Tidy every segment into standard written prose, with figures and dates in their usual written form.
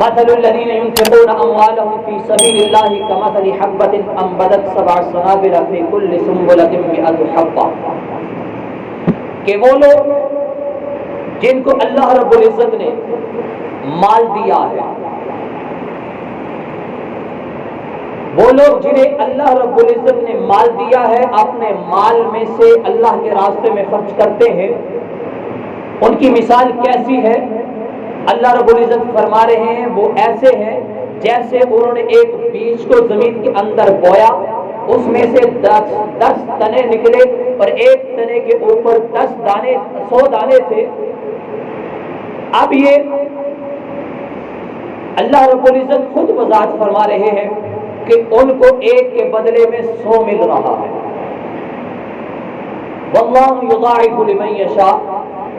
مثل الذين ينفقون اموالهم في سبيل الله كمثل حبة انبتت 7 سنابل في كل سنبلة 100 حبة، کہ وہ لوگ جن کو اللہ رب العزت نے مال دیا ہے، وہ لوگ جنہیں اللہ رب العزت نے مال دیا ہے، اپنے مال میں سے اللہ کے راستے میں خرچ کرتے ہیں، ان کی مثال کیسی ہے؟ اللہ رب العزت فرما رہے ہیں وہ ایسے ہیں جیسے انہوں نے ایک بیج کو زمین کے اندر بویا، اس میں سے 10 تنے نکلے اور ایک تنے کے اوپر 100 دانے تھے۔ اب یہ اللہ رب العزت خود وضاحت فرما رہے ہیں کہ ان کو ایک کے بدلے میں 100 مل رہا ہے۔ واللہ یضاعف لمن یشاء،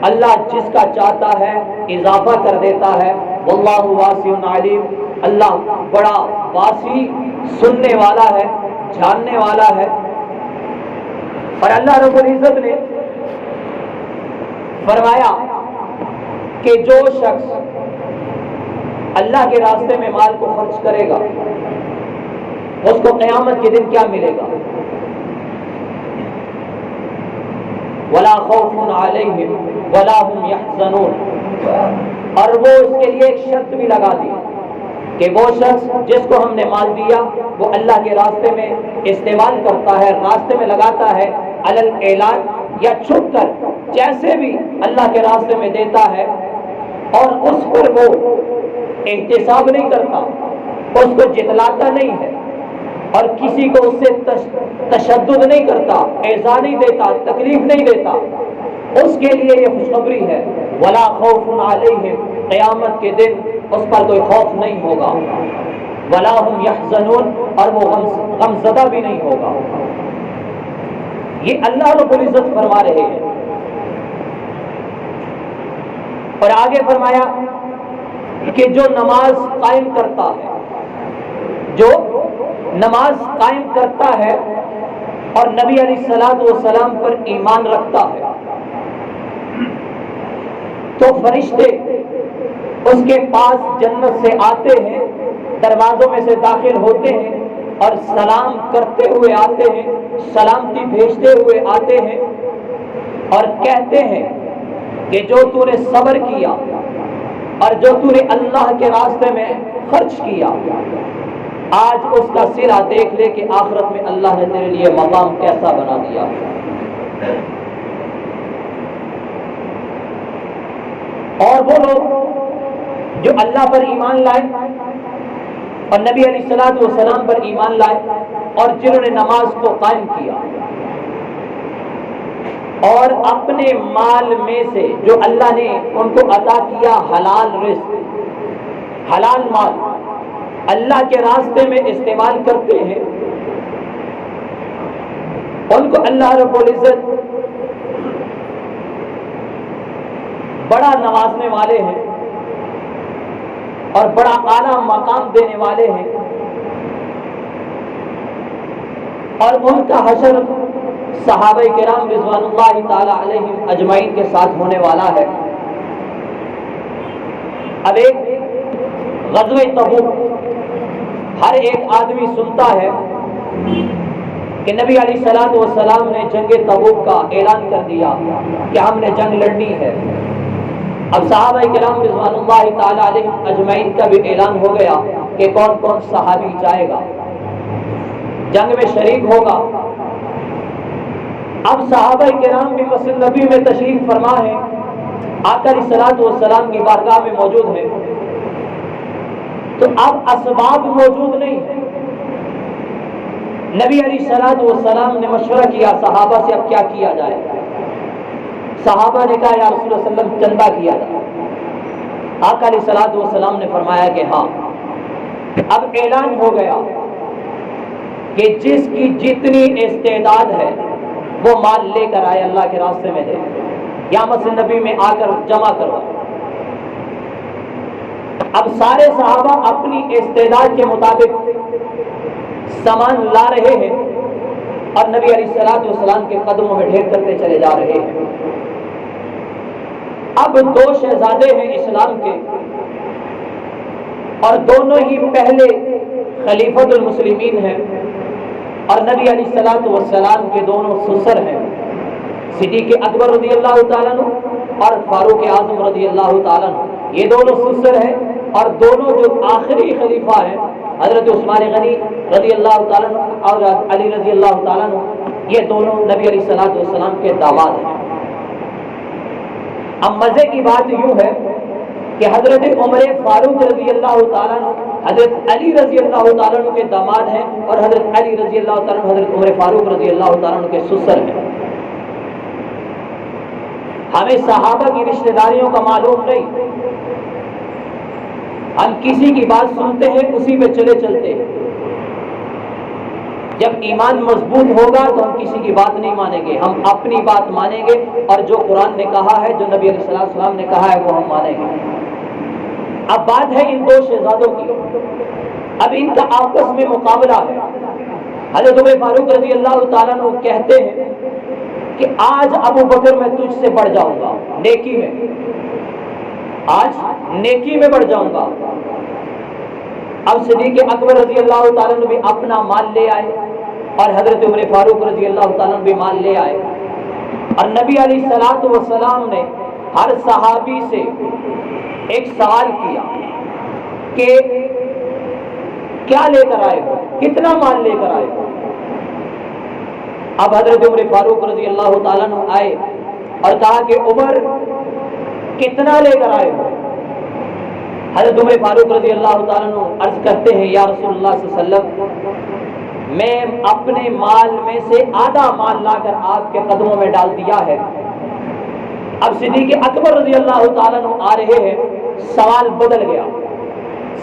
اللہ جس کا چاہتا ہے اضافہ کر دیتا ہے۔ واللہ واسع علیم، اللہ بڑا واسع، سننے والا ہے، جاننے والا ہے۔ اور اللہ رب العزت نے فرمایا کہ جو شخص اللہ کے راستے میں مال کو خرچ کرے گا اس کو قیامت کے دن کیا ملے گا؟ وَلَا خَوْفٌ عَلَيْهِمْ وَلَا هُمْ يَحْزَنُونَ، اور وہ اس کے لیے ایک شرط بھی لگا دی کہ وہ شخص جس کو ہم نے مال دیا وہ اللہ کے راستے میں استعمال کرتا ہے، راستے میں لگاتا ہے، علی الاعلان یا چھپ کر جیسے بھی اللہ کے راستے میں دیتا ہے، اور اس پر وہ احتساب نہیں کرتا، اس کو جتلاتا نہیں ہے، اور کسی کو اس سے تشدد نہیں کرتا، ایذا نہیں دیتا، تکلیف نہیں دیتا، اس کے لیے یہ خوشخبری ہے۔ ولا خوف علیہم، قیامت کے دن اس پر کوئی خوف نہیں ہوگا، ولا هم یحزنون، اور وہ غم زدہ بھی نہیں ہوگا۔ یہ اللہ رب العزت فرما رہے ہیں۔ اور آگے فرمایا کہ جو نماز قائم کرتا ہے، جو نماز قائم کرتا ہے اور نبی علیہ الصلوۃ والسلام پر ایمان رکھتا ہے، تو فرشتے اس کے پاس جنت سے آتے ہیں، دروازوں میں سے داخل ہوتے ہیں اور سلام کرتے ہوئے آتے ہیں، سلامتی بھیجتے ہوئے آتے ہیں اور کہتے ہیں کہ جو تو نے صبر کیا اور جو تو نے اللہ کے راستے میں خرچ کیا، آج اس کا صلہ دیکھ لے کہ آخرت میں اللہ نے تیرے لیے مقام کیسا بنا دیا۔ اور وہ لوگ جو اللہ پر ایمان لائے اور نبی علیہ الصلوۃ والسلام پر ایمان لائے اور جنہوں نے نماز کو قائم کیا اور اپنے مال میں سے جو اللہ نے ان کو عطا کیا حلال رزق، حلال مال اللہ کے راستے میں استعمال کرتے ہیں، ان کو اللہ رب العزت بڑا نوازنے والے ہیں اور بڑا اعلیٰ مقام دینے والے ہیں، اور ان کا حشر صحابہ کرام رضوان اللہ تعالی علیہم اجمعین کے ساتھ ہونے والا ہے۔ اب ایک غزوہ تبوک ہر ایک آدمی سنتا ہے کہ نبی علیہ الصلوۃ والسلام نے جنگ تبوک کا اعلان کر دیا کہ ہم نے جنگ لڑنی ہے۔ اب صحابہ کرام رضوان اللہ تعالی علیہم اجمعین کا بھی اعلان ہو گیا کہ کون کون صحابی جائے گا، جنگ میں شریک ہوگا۔ اب صحابہ کرام بھی مسجد نبی میں تشریف فرما ہے، آقا علیہ الصلوۃ والسلام کی بارگاہ میں موجود ہے، تو اب اسباب موجود نہیں ہے۔ نبی علیہ الصلوۃ والسلام نے مشورہ کیا صحابہ سے اب کیا کیا جائے۔ صحابہ نے کہا یا رسول اللہ صلی اللہ علیہ وسلم چندہ کیا جائے۔ آقا علیہ الصلوۃ والسلام نے فرمایا کہ ہاں، اب اعلان ہو گیا کہ جس کی جتنی استعداد ہے وہ مال لے کر آئے، اللہ کے راستے میں دے، یا مسجد نبی میں آ کر جمع کرو۔ اب سارے صحابہ اپنی استعداد کے مطابق سامان لا رہے ہیں اور نبی علیہ الصلوۃ والسلام کے قدموں میں ڈھیر کرتے چلے جا رہے ہیں۔ اب 2 شہزادے ہیں اسلام کے اور دونوں ہی پہلے خلیفۃ المسلمین ہیں اور نبی علیہ الصلوۃ والسلام کے دونوں سسر ہیں، صدیق اکبر رضی اللہ تعالیٰ عنہ اور فاروق اعظم رضی اللہ تعالیٰ عنہ، یہ دونوں سسر ہیں، اور دونوں جو آخری خلیفہ ہیں حضرت عثمان غنی رضی اللہ تعالیٰ عنہ اور علی رضی اللہ تعالیٰ عنہ، یہ دونوں نبی علیہ الصلوۃ والسلام کے داماد ہیں۔ اب مزے کی بات یوں ہے کہ حضرت عمر فاروق رضی اللہ تعالیٰ عنہ حضرت علی رضی اللہ تعالیٰ عنہ کے داماد ہیں، اور حضرت علی رضی اللہ تعالیٰ عنہ حضرت عمر فاروق رضی اللہ تعالیٰ عنہ کے سسر ہیں۔ ہمیں صحابہ کی رشتہ داریوں کا معلوم نہیں، ہم کسی کی بات سنتے ہیں اسی پہ چلے چلتے ہیں۔ جب ایمان مضبوط ہوگا تو ہم کسی کی بات نہیں مانیں گے، ہم اپنی بات مانیں گے، اور جو قرآن نے کہا ہے، جو نبی علیہ السلام نے کہا ہے، وہ ہم مانیں گے۔ اب بات ہے ان دو شہزادوں کی، اب ان کا آپس میں مقابلہ ہے۔ حضرت عمر فاروق رضی اللہ تعالیٰ عنہ کہتے ہیں کہ آج ابو بکر میں تجھ سے بڑھ جاؤں گا نیکی میں، آج نیکی میں بڑھ جاؤں گا۔ اب صدیق اکبر رضی اللہ تعالیٰ عنہ بھی اپنا مال لے آئے، اور حضرت عمر فاروق رضی اللہ تعالیٰ عنہ بھی مال لے آئے، اور نبی علیہ الصلوۃ والسلام نے ہر صحابی سے ایک سوال کیا کہ کیا لے کر آئے ہو، کتنا مال لے کر آئے ہو۔ اب حضرت عمر فاروق رضی اللہ تعالیٰ عنہ آئے اور کہا کہ عمر کتنا لے کر آئے ہو۔ حضرت عمر فاروق رضی اللہ تعالیٰ عنہ عرض کرتے ہیں، یا رسول اللہ صلی اللہ علیہ وسلم، میں اپنے مال میں سے آدھا مال لا کر آپ کے قدموں میں ڈال دیا ہے۔ اب صدیق اکبر رضی اللہ تعالیٰ عنہ آ رہے ہیں، سوال بدل گیا،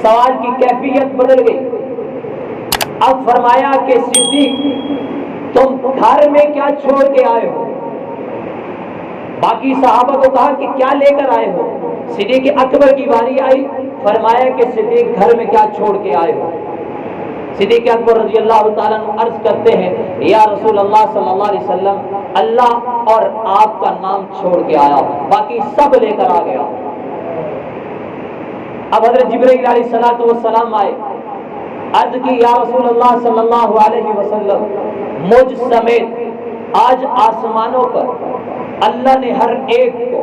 سوال کی کیفیت بدل گئی۔ اب فرمایا کہ صدیق تم گھر میں کیا چھوڑ کے آئے ہو؟ باقی صحابہ کو کہا کہ کیا لے کر آئے ہو؟ صدیق اکبر کی باری آئی، فرمایا کہ صدیق گھر میں کیا چھوڑ کے آئے ہو؟ صدیق اکبر رضی اللہ تعالیٰ عنہ عرض کرتے ہیں، یا رسول اللہ صلی اللہ علیہ وسلم، اللہ اور آپ کا نام چھوڑ کے آیا ہوں، باقی سب لے کر آ گیا۔ اب حضرت جبرائیل علیہ الصلوۃ والسلام آئے، عرض کی، یا رسول اللہ صلی اللہ علیہ وسلم، مجھ سمیت آج آسمانوں پر اللہ نے ہر ایک کو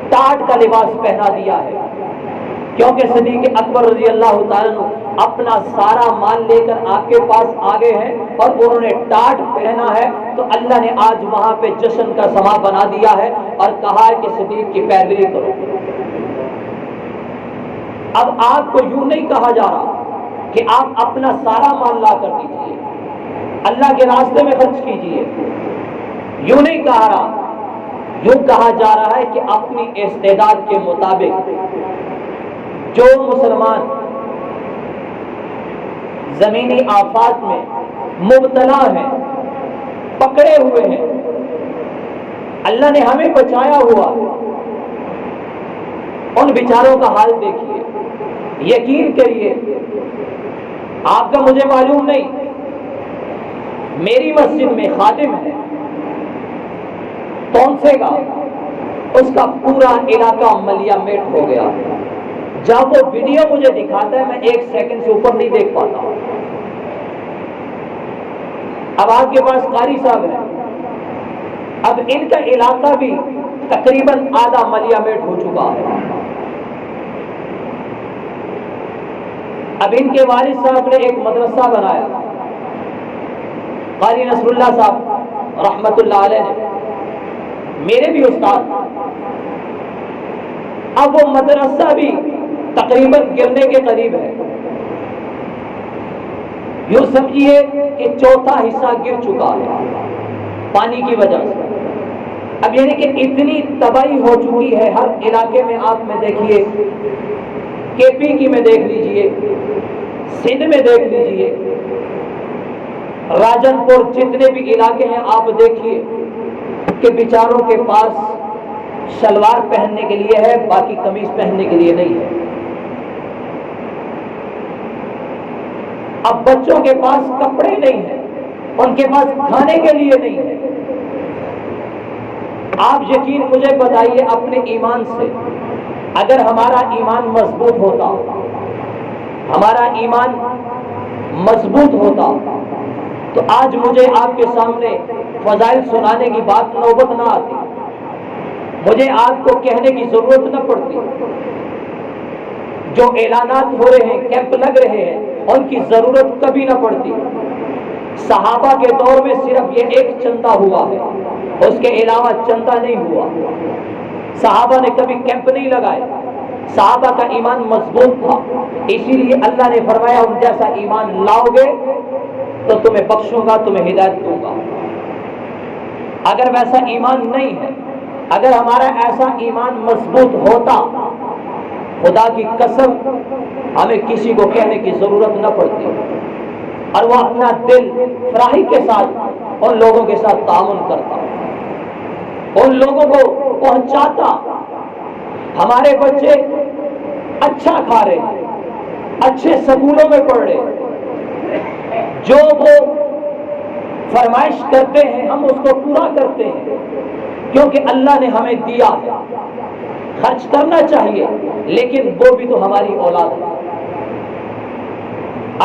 ٹاٹ کا لباس پہنا دیا ہے، کیونکہ صدیق اکبر رضی اللہ تعالیٰ عنہ اپنا سارا مال لے کر آپ کے پاس آگے ہیں، اور انہوں نے ٹاٹ پہنا ہے، تو اللہ نے آج وہاں پہ جشن کا سما بنا دیا ہے اور کہا ہے کہ صدیق کی پیروی کرو۔ اب آپ کو یوں نہیں کہا جا رہا کہ آپ اپنا سارا مال لا کر دیجیے، اللہ کے راستے میں خرچ کیجیے، یوں نہیں کہا رہا، یوں کہا جا رہا ہے کہ اپنی استعداد کے مطابق جو مسلمان زمینی آفات میں مبتلا ہیں، پکڑے ہوئے ہیں، اللہ نے ہمیں بچایا ہوا، ان بیچاروں کا حال دیکھیے۔ یقین کریے، آپ کا مجھے معلوم نہیں، میری مسجد میں خادم ہے تونسے کا، اس کا پورا علاقہ ملیا میٹ ہو گیا۔ جب وہ ویڈیو مجھے دکھاتا ہے میں 1 سیکنڈ سے اوپر نہیں دیکھ پاتا۔ اب آپ کے پاس قاری صاحب ہیں، اب ان کا علاقہ بھی تقریباً آدھا ملیا میٹ ہو چکا ہے۔ اب ان کے والد صاحب نے ایک مدرسہ بنایا، قاری نصر اللہ صاحب رحمت اللہ علیہ نے، میرے بھی استاد۔ اب وہ مدرسہ بھی تقریباً گرنے کے قریب ہے، یوں سمجھیے کہ چوتھا حصہ گر چکا ہے پانی کی وجہ سے۔ اب یعنی کہ اتنی تباہی ہو چکی ہے ہر علاقے میں، آپ میں دیکھیے، کے پی کی میں دیکھ لیجئے، سندھ میں دیکھ لیجئے، راجن پور، جتنے بھی علاقے ہیں آپ دیکھیے کہ بیچاروں کے پاس شلوار پہننے کے لیے ہے، باقی قمیض پہننے کے لیے نہیں ہے۔ اب بچوں کے پاس کپڑے نہیں ہیں، ان کے پاس کھانے کے لیے نہیں ہے۔ آپ یقین مجھے بتائیے اپنے ایمان سے، اگر ہمارا ایمان مضبوط ہوتا ہمارا ایمان مضبوط ہوتا تو آج مجھے آپ کے سامنے فضائل سنانے کی بات نوبت نہ آتی، مجھے آپ کو کہنے کی ضرورت نہ پڑتی۔ جو اعلانات ہو رہے ہیں، کیمپ لگ رہے ہیں، ان کی ضرورت کبھی نہ پڑتی۔ صحابہ کے دور میں صرف یہ ایک چندہ ہوا ہے، اس کے علاوہ چندہ نہیں ہوا۔ صحابہ نے کبھی کیمپ نہیں لگائے، صحابہ کا ایمان مضبوط تھا، اسی لیے اللہ نے فرمایا ان جیسا ایمان لاؤ گے تو تمہیں بخشوں گا، تمہیں ہدایت دوں گا۔ اگر ویسا ایمان نہیں ہے، اگر ہمارا ایسا ایمان مضبوط ہوتا، خدا کی قسم ہمیں کسی کو کہنے کی ضرورت نہ پڑتی، اور وہ اپنا دل فراخی کے ساتھ ان لوگوں کے ساتھ تعاون کرتا، ان لوگوں کو پہنچاتا۔ ہمارے بچے اچھا کھا رہے ہیں، اچھے سکولوں میں پڑھ رہے ہیں، جو وہ فرمائش کرتے ہیں ہم اس کو پورا کرتے ہیں، کیونکہ اللہ نے ہمیں دیا ہے۔ خرچ کرنا چاہیے، لیکن وہ بھی تو ہماری اولاد ہے۔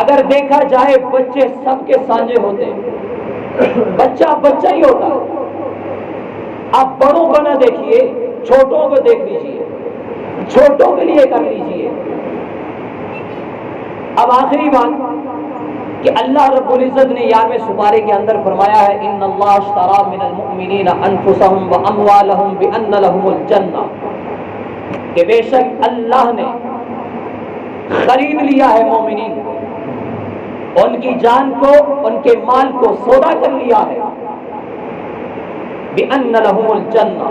اگر دیکھا جائے بچے سب کے سانجے ہوتے ہیں، بچہ بچہ ہی ہوتا ہے۔ آپ بڑوں کو نہ دیکھیے، چھوٹوں کو دیکھ لیجیے، چھوٹوں کے لیے کر لیجیے۔ اب آخری بات کہ اللہ رب العزت نے 11ویں سپارے کے اندر فرمایا ہے ان اللہ اشترى من المؤمنین انفسهم واموالهم بان لهم الجنہ، کہ بے شک اللہ نے خرید لیا ہے مومنین، ان کی جان کو، ان کے مال کو سودا کر لیا ہے، بِأَنَّ لَهُمُ الْجَنَّةَ،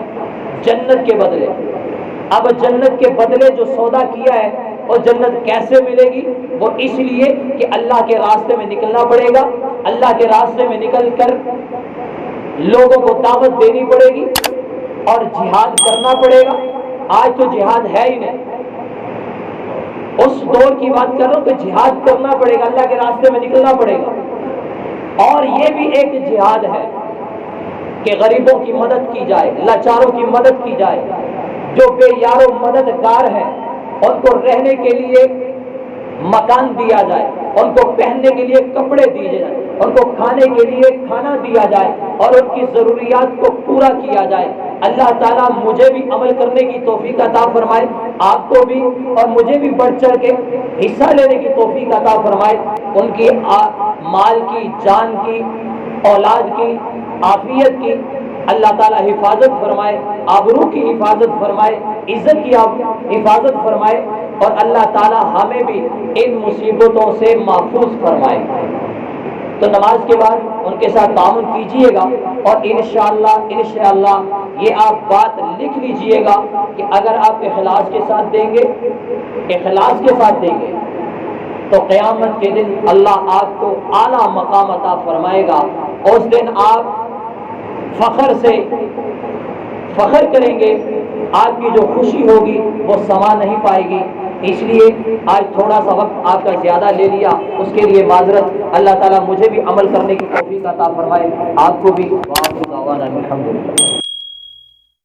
جنت کے بدلے۔ اب جنت کے بدلے جو سودا کیا ہے، اور جنت کیسے ملے گی؟ وہ اس لیے کہ اللہ کے راستے میں نکلنا پڑے گا، اللہ کے راستے میں نکل کر لوگوں کو دعوت دینی پڑے گی اور جہاد کرنا پڑے گا۔ آج تو جہاد ہے ہی نہیں، اس دور کی بات کر رہا ہوں کہ جہاد کرنا پڑے گا، اللہ کے راستے میں نکلنا پڑے گا۔ اور یہ بھی ایک جہاد ہے کہ غریبوں کی مدد کی جائے، لاچاروں کی مدد کی جائے، جو بے یار و مددگار ہیں ان کو رہنے کے لیے مکان دیا جائے، ان کو پہننے کے لیے کپڑے دیے جائیں، ان کو کھانے کے لیے کھانا دیا جائے، اور ان کی ضروریات کو پورا کیا جائے۔ اللہ تعالیٰ مجھے بھی عمل کرنے کی توفیق عطا فرمائے، آپ کو بھی، اور مجھے بھی بڑھ چڑھ کے حصہ لینے کی توفیق عطا فرمائے۔ ان کی مال کی، جان کی، اولاد کی، عافیت کی اللہ تعالیٰ حفاظت فرمائے، آبرو کی حفاظت فرمائے، عزت کی حفاظت فرمائے، اور اللہ تعالیٰ ہمیں بھی ان مصیبتوں سے محفوظ فرمائے۔ تو نماز کے بعد ان کے ساتھ تعاون کیجیے گا، اور انشاءاللہ یہ آپ بات لکھ لیجیے گا کہ اگر آپ اخلاص کے ساتھ دیں گے، اخلاص کے ساتھ دیں گے، تو قیامت کے دن اللہ آپ کو اعلیٰ مقام عطا فرمائے گا۔ اس دن آپ فخر سے فخر کریں گے، آپ کی جو خوشی ہوگی وہ سما نہیں پائے گی۔ اس لیے آج تھوڑا سا وقت آپ کا زیادہ لے لیا، اس کے لیے معذرت۔ اللہ تعالیٰ مجھے بھی عمل کرنے کی توفیق عطا فرمائے، آپ کو بھی۔ وآخر دعوانا الحمدللہ۔